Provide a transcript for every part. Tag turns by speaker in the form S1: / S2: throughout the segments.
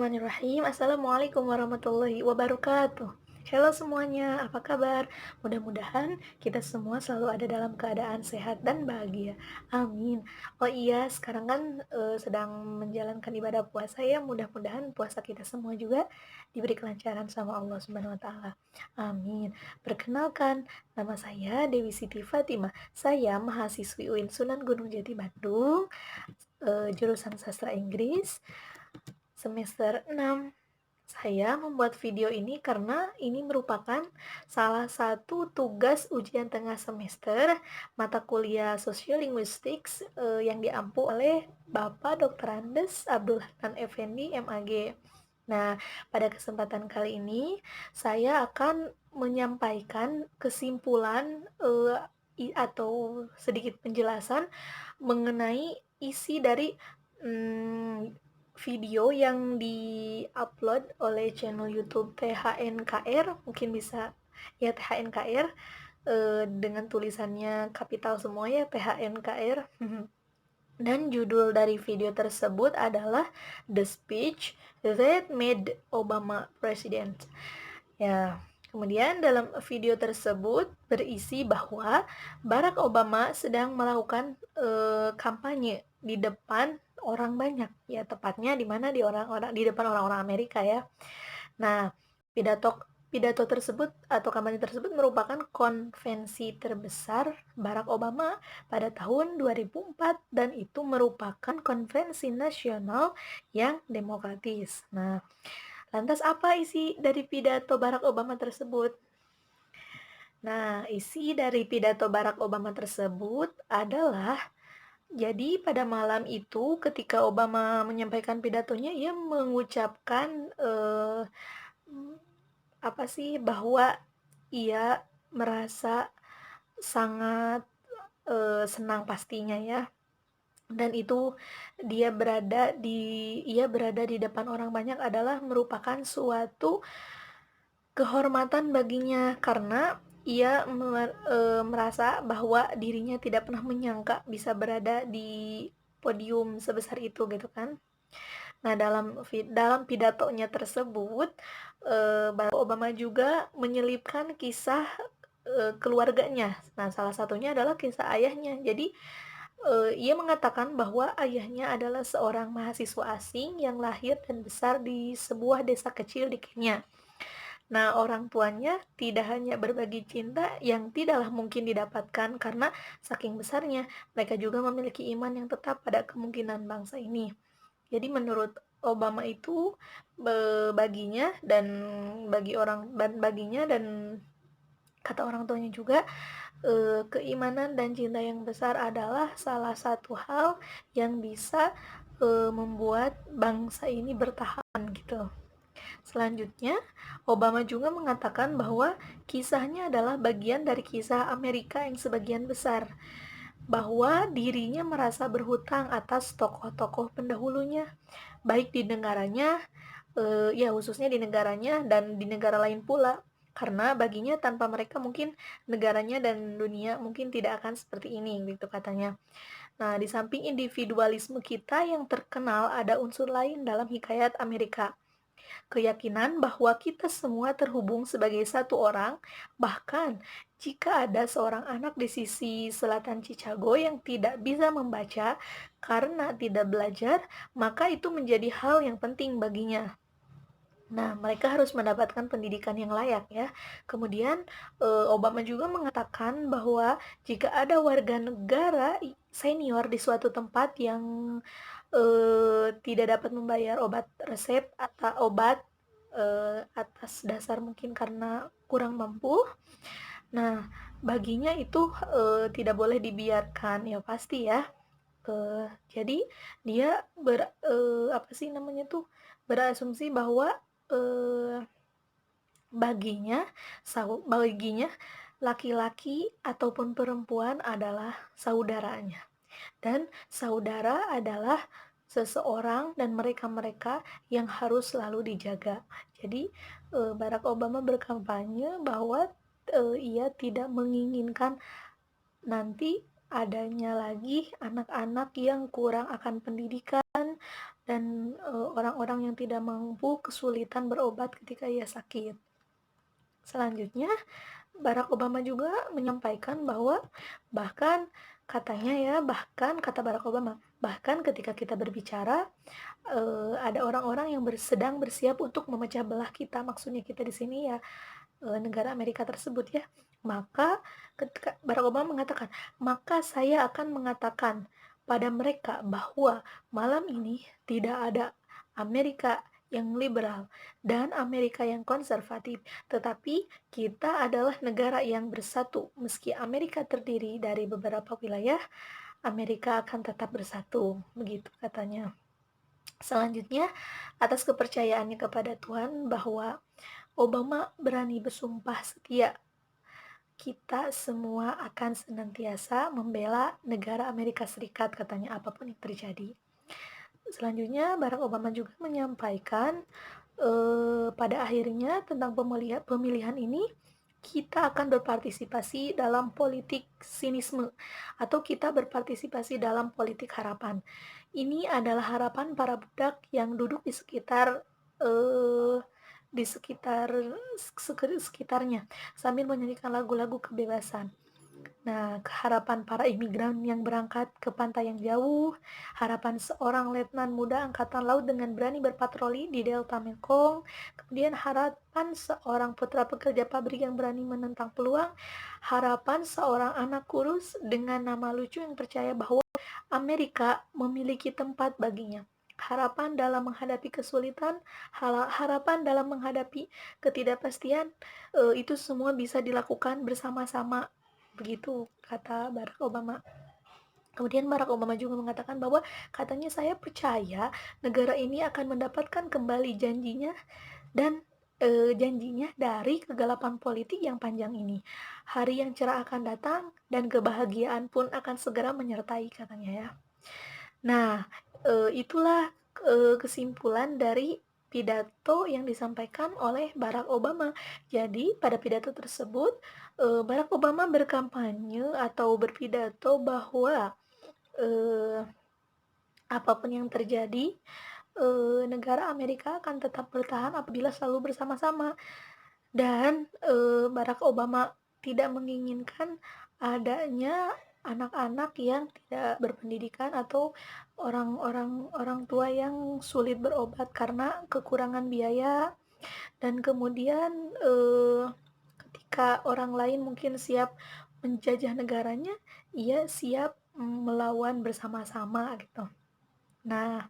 S1: Bismillahirrahmanirrahim. Assalamualaikum warahmatullahi wabarakatuh. Halo semuanya, apa kabar? Mudah-mudahan kita semua selalu ada dalam keadaan sehat dan bahagia. Amin. Oh iya, sekarang kan sedang menjalankan ibadah puasa ya. Mudah-mudahan puasa kita semua juga diberi kelancaran sama Allah Subhanahu wa taala. Amin. Perkenalkan, nama saya Dewi Siti Fatimah. Saya mahasiswi UIN Sunan Gunung Jati Bandung, jurusan Sastra Inggris semester 6. Saya membuat video ini karena ini merupakan salah satu tugas ujian tengah semester mata kuliah Sociolinguistics yang diampu oleh Bapak Dr. Andes Abdul Hanan Effendi MAG. Nah, pada kesempatan kali ini saya akan menyampaikan kesimpulan atau sedikit penjelasan mengenai isi dari video yang di-upload oleh channel YouTube THNKR, mungkin bisa ya THNKR, dengan tulisannya kapital semua ya THNKR. Dan judul dari video tersebut adalah The Speech That Made Obama President. Ya, kemudian dalam video tersebut berisi bahwa Barack Obama sedang melakukan kampanye di depan orang banyak, ya tepatnya di mana di depan orang-orang Amerika ya. Nah, pidato pidato tersebut atau kampanye tersebut merupakan konvensi terbesar Barack Obama pada tahun 2004 dan itu merupakan konvensi nasional yang demokratis. Nah, lantas apa isi dari pidato Barack Obama tersebut? Nah, isi dari pidato Barack Obama tersebut adalah jadi pada malam itu ketika Obama menyampaikan pidatonya, ia mengucapkan bahwa ia merasa sangat senang pastinya ya. Dan itu ia berada di depan orang banyak adalah merupakan suatu kehormatan baginya karena ia merasa bahwa dirinya tidak pernah menyangka bisa berada di podium sebesar itu gitu kan. Nah, dalam pidatonya tersebut, Barack Obama juga menyelipkan kisah keluarganya. Nah, salah satunya adalah kisah ayahnya. Jadi, ia mengatakan bahwa ayahnya adalah seorang mahasiswa asing yang lahir dan besar di sebuah desa kecil di Kenya. Nah, orang tuanya tidak hanya berbagi cinta yang tidaklah mungkin didapatkan karena saking besarnya, mereka juga memiliki iman yang tetap pada kemungkinan bangsa ini. Jadi menurut Obama itu baginya dan baginya dan kata orang tuanya juga keimanan dan cinta yang besar adalah salah satu hal yang bisa membuat bangsa ini bertahan gitu. Selanjutnya, Obama juga mengatakan bahwa kisahnya adalah bagian dari kisah Amerika yang sebagian besar, bahwa dirinya merasa berhutang atas tokoh-tokoh pendahulunya, baik di negaranya, ya khususnya di negaranya dan di negara lain pula. Karena baginya tanpa mereka mungkin negaranya dan dunia mungkin tidak akan seperti ini, gitu katanya. Nah, di samping individualisme kita yang terkenal, ada unsur lain dalam hikayat Amerika, keyakinan bahwa kita semua terhubung sebagai satu orang, bahkan jika ada seorang anak di sisi selatan Chicago yang tidak bisa membaca karena tidak belajar, maka itu menjadi hal yang penting baginya. Nah, mereka harus mendapatkan pendidikan yang layak ya. Kemudian Obama juga mengatakan bahwa jika ada warga negara senior di suatu tempat yang tidak dapat membayar obat resep atau obat atas dasar mungkin karena kurang mampu, nah baginya itu tidak boleh dibiarkan ya pasti ya. Jadi dia berasumsi bahwa baginya laki-laki ataupun perempuan adalah saudaranya, dan saudara adalah seseorang dan mereka-mereka yang harus selalu dijaga. Jadi Barack Obama berkampanye bahwa ia tidak menginginkan nanti adanya lagi anak-anak yang kurang akan pendidikan, dan orang-orang yang tidak mampu kesulitan berobat ketika ia sakit. Selanjutnya, Barack Obama juga menyampaikan bahwa bahkan katanya ya, bahkan kata Barack Obama, bahkan ketika kita berbicara ada orang-orang yang sedang bersiap untuk memecah belah kita, maksudnya kita di sini ya negara Amerika tersebut ya. Maka ketika Barack Obama mengatakan, maka saya akan mengatakan pada mereka bahwa malam ini tidak ada Amerika yang liberal dan Amerika yang konservatif, tetapi kita adalah negara yang bersatu. Meski Amerika terdiri dari beberapa wilayah, Amerika akan tetap bersatu, begitu katanya. Selanjutnya, atas kepercayaannya kepada Tuhan bahwa Obama berani bersumpah setia, kita semua akan senantiasa membela negara Amerika Serikat, katanya, apapun yang terjadi. Selanjutnya, Barack Obama juga menyampaikan pada akhirnya tentang pemilihan ini kita akan berpartisipasi dalam politik sinisme atau kita berpartisipasi dalam politik harapan. Ini adalah harapan para budak yang duduk di sekitar eh, di sekitar sekitarnya sambil menyanyikan lagu-lagu kebebasan. Nah, harapan para imigran yang berangkat ke pantai yang jauh, harapan seorang letnan muda angkatan laut dengan berani berpatroli di delta Mekong, kemudian harapan seorang putra pekerja pabrik yang berani menentang peluang, harapan seorang anak kurus dengan nama lucu yang percaya bahwa Amerika memiliki tempat baginya. Harapan dalam menghadapi kesulitan, harapan dalam menghadapi ketidakpastian, itu semua bisa dilakukan bersama-sama. Begitu kata Barack Obama. Kemudian Barack Obama juga mengatakan bahwa katanya saya percaya negara ini akan mendapatkan kembali janjinya dan janjinya dari kegelapan politik yang panjang ini. Hari yang cerah akan datang dan kebahagiaan pun akan segera menyertai, katanya ya. Nah, itulah kesimpulan dari pidato yang disampaikan oleh Barack Obama. Jadi, pada pidato tersebut, Barack Obama berkampanye atau berpidato bahwa apapun yang terjadi, negara Amerika akan tetap bertahan apabila selalu bersama-sama. Dan Barack Obama tidak menginginkan adanya anak-anak yang tidak berpendidikan atau orang tua yang sulit berobat karena kekurangan biaya. Dan kemudian ketika orang lain mungkin siap menjajah negaranya, ia siap melawan bersama-sama gitu. Nah,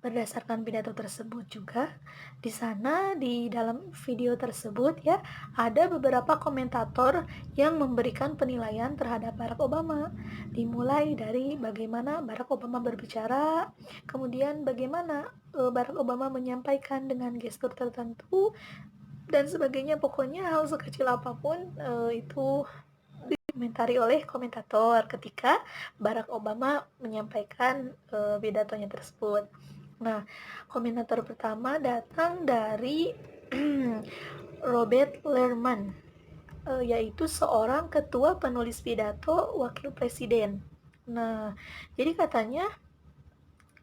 S1: berdasarkan pidato tersebut juga, di sana di dalam video tersebut ya, ada beberapa komentator yang memberikan penilaian terhadap Barack Obama. Dimulai dari bagaimana Barack Obama berbicara, kemudian bagaimana Barack Obama menyampaikan dengan gestur tertentu dan sebagainya. Pokoknya hal sekecil apapun itu dikomentari oleh komentator ketika Barack Obama menyampaikan pidatonya tersebut. Nah, komentator pertama datang dari Robert Lerman, yaitu seorang ketua penulis pidato wakil presiden. Nah, jadi katanya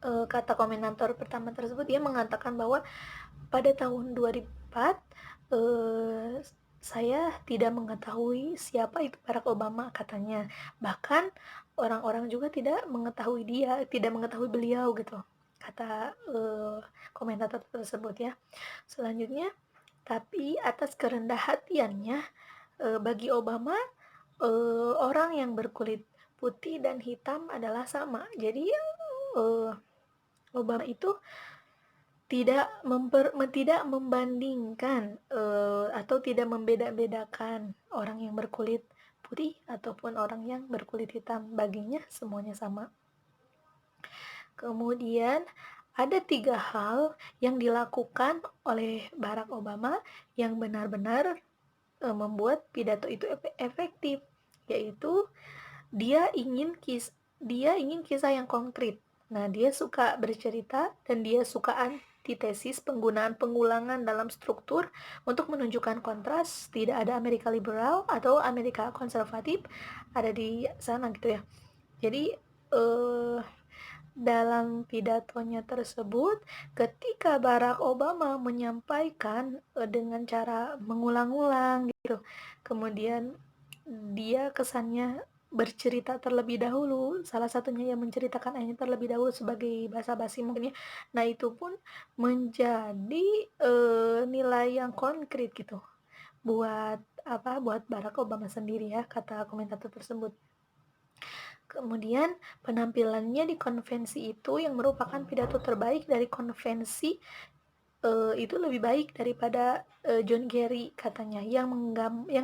S1: kata komentator pertama tersebut, dia mengatakan bahwa pada tahun 2004 saya tidak mengetahui siapa itu Barack Obama, katanya. Bahkan orang-orang juga tidak mengetahui beliau gitu, kata komentator tersebut ya. Selanjutnya, tapi atas kerendah hatiannya bagi Obama orang yang berkulit putih dan hitam adalah sama. Jadi Obama itu tidak membandingkan atau tidak membeda-bedakan orang yang berkulit putih ataupun orang yang berkulit hitam. Baginya semuanya sama. Kemudian ada 3 hal yang dilakukan oleh Barack Obama yang benar-benar membuat pidato itu efektif, yaitu dia ingin kisah yang konkret. Nah, dia suka bercerita dan dia suka antitesis, penggunaan pengulangan dalam struktur untuk menunjukkan kontras. Tidak ada Amerika liberal atau Amerika konservatif ada di sana gitu ya. Jadi dalam pidatonya tersebut, ketika Barack Obama menyampaikan dengan cara mengulang-ulang gitu, kemudian dia kesannya bercerita terlebih dahulu, salah satunya yang menceritakan ayatnya terlebih dahulu sebagai basa-basi mungkin ya. Nah itu pun menjadi nilai yang konkret gitu buat buat Barack Obama sendiri ya, kata komentator tersebut. Kemudian penampilannya di konvensi itu yang merupakan pidato terbaik dari konvensi itu lebih baik daripada John Kerry katanya yang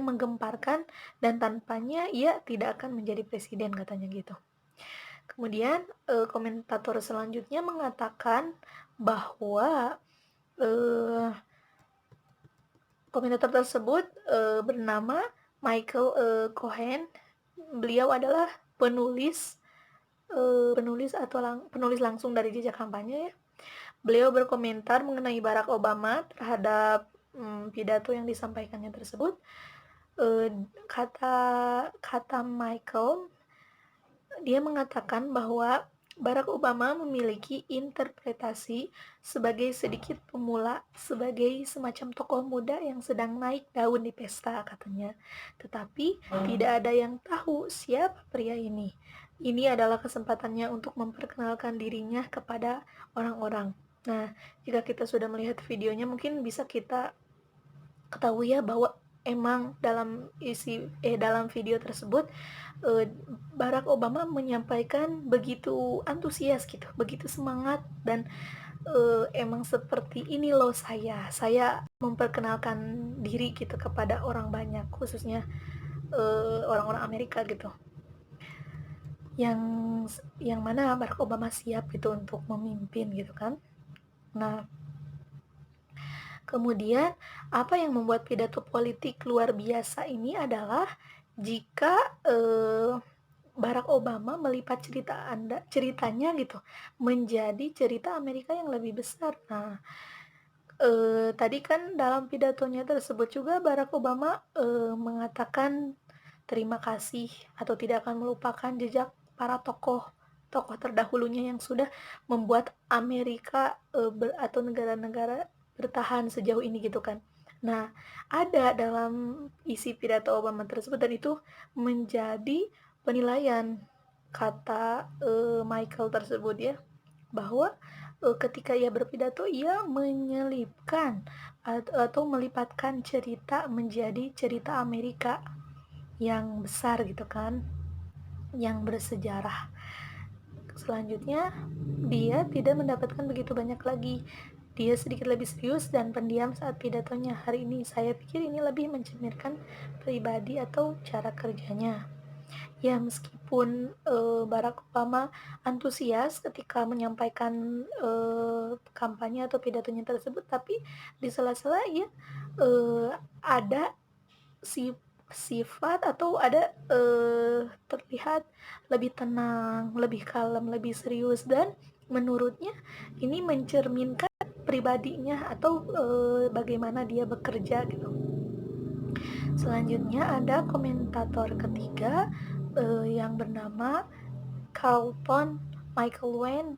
S1: menggemparkan dan tanpanya ia tidak akan menjadi presiden katanya gitu. Kemudian komentator selanjutnya mengatakan bahwa komentator tersebut bernama Michael Cohen. Beliau adalah penulis penulis langsung dari jejak kampanye ya. Beliau berkomentar mengenai Barack Obama terhadap pidato yang disampaikannya tersebut. Kata kata Michael, dia mengatakan bahwa Barack Obama memiliki interpretasi sebagai sedikit pemula, sebagai semacam tokoh muda yang sedang naik daun di pesta katanya. Tetapi tidak ada yang tahu siapa pria ini. Ini adalah kesempatannya untuk memperkenalkan dirinya kepada orang-orang. Nah, jika kita sudah melihat videonya mungkin bisa kita ketahui ya bahwa emang dalam dalam video tersebut Barack Obama menyampaikan begitu antusias gitu, begitu semangat dan emang seperti ini loh saya memperkenalkan diri gitu kepada orang banyak, khususnya orang-orang Amerika gitu. Yang mana Barack Obama siap gitu untuk memimpin gitu kan. Nah, kemudian apa yang membuat pidato politik luar biasa ini adalah jika Barack Obama melipat ceritanya gitu menjadi cerita Amerika yang lebih besar. Nah, tadi kan dalam pidatonya tersebut juga Barack Obama mengatakan terima kasih atau tidak akan melupakan jejak para tokoh terdahulunya yang sudah membuat Amerika atau negara-negara bertahan sejauh ini gitu kan. Nah, ada dalam isi pidato Obama tersebut dan itu menjadi penilaian kata Michael tersebut ya, bahwa ketika ia berpidato ia menyelipkan atau melipatkan cerita menjadi cerita Amerika yang besar gitu kan, yang bersejarah. Selanjutnya dia tidak mendapatkan begitu banyak lagi. Dia sedikit lebih serius dan pendiam saat pidatonya hari ini. Saya pikir ini lebih mencerminkan pribadi atau cara kerjanya. Ya, meskipun Barack Obama antusias ketika menyampaikan kampanye atau pidatonya tersebut, tapi di sela-sela ya ada sifat atau ada terlihat lebih tenang, lebih kalem, lebih serius dan menurutnya ini mencerminkan pribadinya atau bagaimana dia bekerja gitu. Selanjutnya ada komentator ketiga yang bernama Carlton Michael Wayne.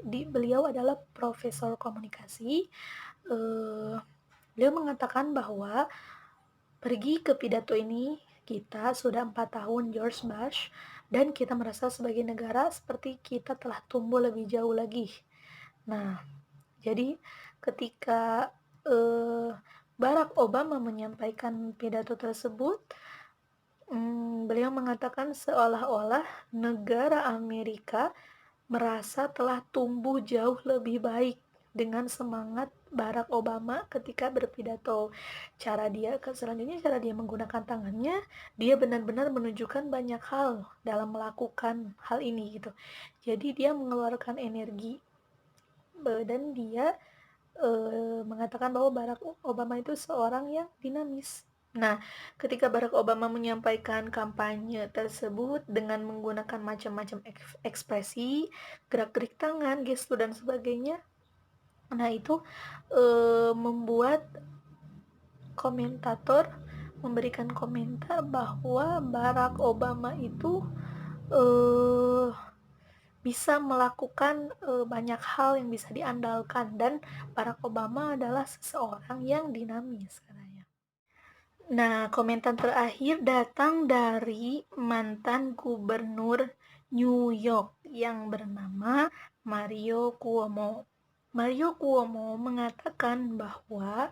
S1: Beliau adalah profesor komunikasi. Beliau mengatakan bahwa pergi ke pidato ini kita sudah 4 tahun George Bush dan kita merasa sebagai negara seperti kita telah tumbuh lebih jauh lagi. Nah, jadi ketika Barack Obama menyampaikan pidato tersebut, beliau mengatakan seolah-olah negara Amerika merasa telah tumbuh jauh lebih baik dengan semangat Barack Obama ketika berpidato. Selanjutnya cara dia menggunakan tangannya, dia benar-benar menunjukkan banyak hal dalam melakukan hal ini gitu. Jadi dia mengeluarkan energi dan dia mengatakan bahwa Barack Obama itu seorang yang dinamis. Nah, ketika Barack Obama menyampaikan kampanye tersebut dengan menggunakan macam-macam ekspresi, gerak-gerik tangan, gestur dan sebagainya, nah itu membuat komentator memberikan komentar bahwa Barack Obama itu bisa melakukan, banyak hal yang bisa diandalkan dan Barack Obama adalah seseorang yang dinamis katanya. Nah, komentar terakhir datang dari mantan gubernur New York yang bernama Mario Cuomo. Mario Cuomo mengatakan bahwa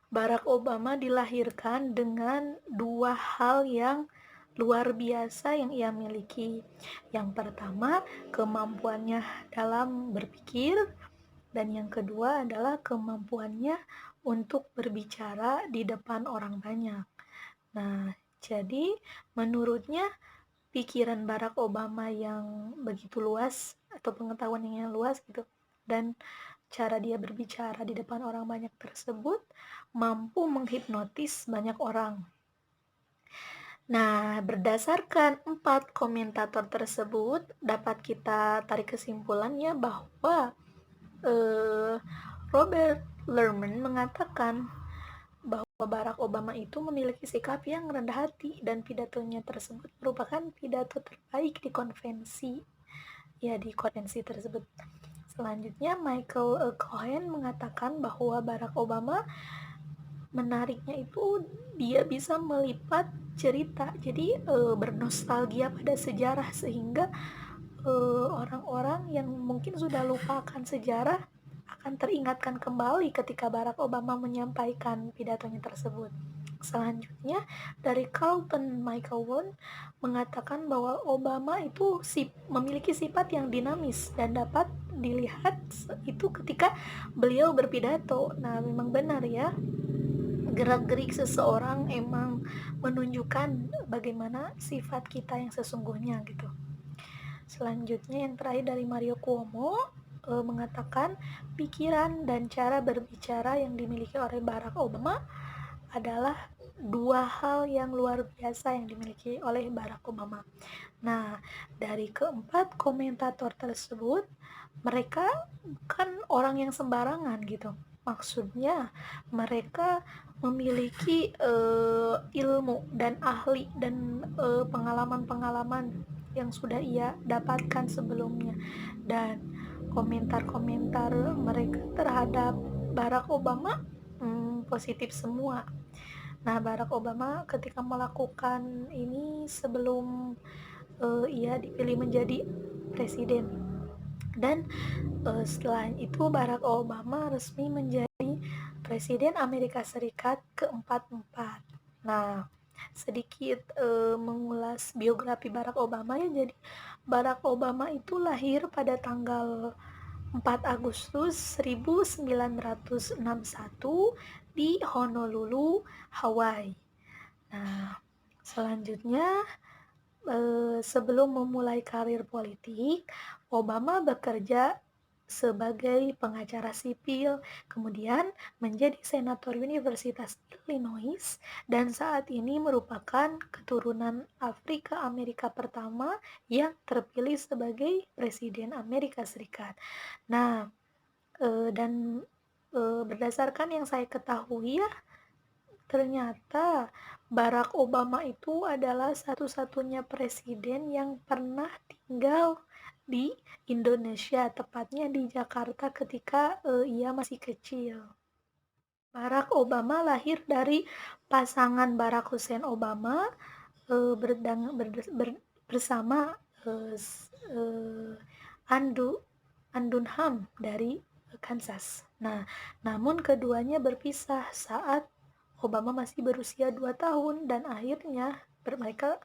S1: Barack Obama dilahirkan dengan dua hal yang luar biasa yang ia miliki. Yang pertama, kemampuannya dalam berpikir, dan yang kedua adalah kemampuannya untuk berbicara di depan orang banyak. Nah, jadi menurutnya pikiran Barack Obama yang begitu luas atau pengetahuan yang luas gitu, dan cara dia berbicara di depan orang banyak tersebut mampu menghipnotis banyak orang. Nah, berdasarkan 4 komentator tersebut, dapat kita tarik kesimpulannya bahwa Robert Lerman mengatakan bahwa Barack Obama itu memiliki sikap yang rendah hati dan pidatonya tersebut merupakan pidato terbaik di konvensi tersebut. Selanjutnya, Michael Cohen mengatakan bahwa Barack Obama menariknya itu dia bisa melipat cerita, jadi bernostalgia pada sejarah sehingga orang-orang yang mungkin sudah lupakan sejarah akan teringatkan kembali ketika Barack Obama menyampaikan pidatonya tersebut. Selanjutnya, dari Carlton Michael mengatakan bahwa Obama itu memiliki sifat yang dinamis dan dapat dilihat itu ketika beliau berpidato. Nah, memang benar ya, gerak-gerik seseorang emang menunjukkan bagaimana sifat kita yang sesungguhnya gitu. Selanjutnya yang terakhir dari Mario Cuomo mengatakan pikiran dan cara berbicara yang dimiliki oleh Barack Obama adalah dua hal yang luar biasa yang dimiliki oleh Barack Obama. Nah, dari keempat komentator tersebut, mereka bukan orang yang sembarangan gitu. Maksudnya, mereka memiliki ilmu dan ahli dan pengalaman-pengalaman yang sudah ia dapatkan sebelumnya, dan komentar-komentar mereka terhadap Barack Obama positif semua. Nah, Barack Obama ketika melakukan ini sebelum ia dipilih menjadi presiden, dan setelah itu Barack Obama resmi menjadi Presiden Amerika Serikat ke-44. Nah, sedikit mengulas biografi Barack Obama ya. Jadi Barack Obama itu lahir pada tanggal 4 Agustus 1961 di Honolulu, Hawaii. Nah, selanjutnya sebelum memulai karir politik, Obama bekerja sebagai pengacara sipil, kemudian menjadi senator Universitas Illinois, dan saat ini merupakan keturunan Afrika Amerika pertama yang terpilih sebagai Presiden Amerika Serikat. Nah, berdasarkan yang saya ketahui ya, ternyata Barack Obama itu adalah satu-satunya presiden yang pernah tinggal di Indonesia, tepatnya di Jakarta ketika ia masih kecil. Barack Obama lahir dari pasangan Barack Hussein Obama bersama Andunham dari Kansas. Nah, namun keduanya berpisah saat Obama masih berusia 2 tahun, dan akhirnya mereka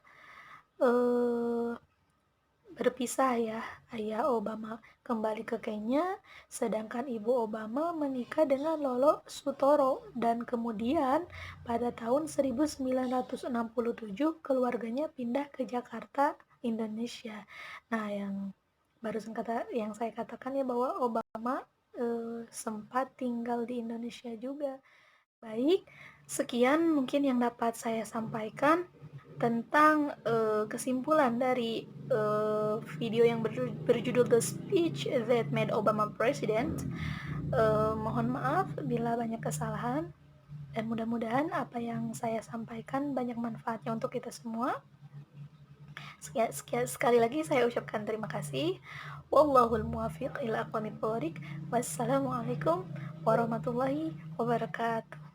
S1: berpisah ya. Ayah Obama kembali ke Kenya, sedangkan ibu Obama menikah dengan Lolo Sutoro, dan kemudian pada tahun 1967 keluarganya pindah ke Jakarta, Indonesia. Nah, yang saya katakan ya, bahwa Obama sempat tinggal di Indonesia juga. Baik, sekian mungkin yang dapat saya sampaikan tentang kesimpulan dari video yang berjudul The Speech That Made Obama President. Mohon maaf bila banyak kesalahan, dan mudah-mudahan apa yang saya sampaikan banyak manfaatnya untuk kita semua. Sekali lagi saya ucapkan terima kasih. Wallahul muwaffiq ila aqwamit thoriq. Wassalamualaikum warahmatullahi wabarakatuh.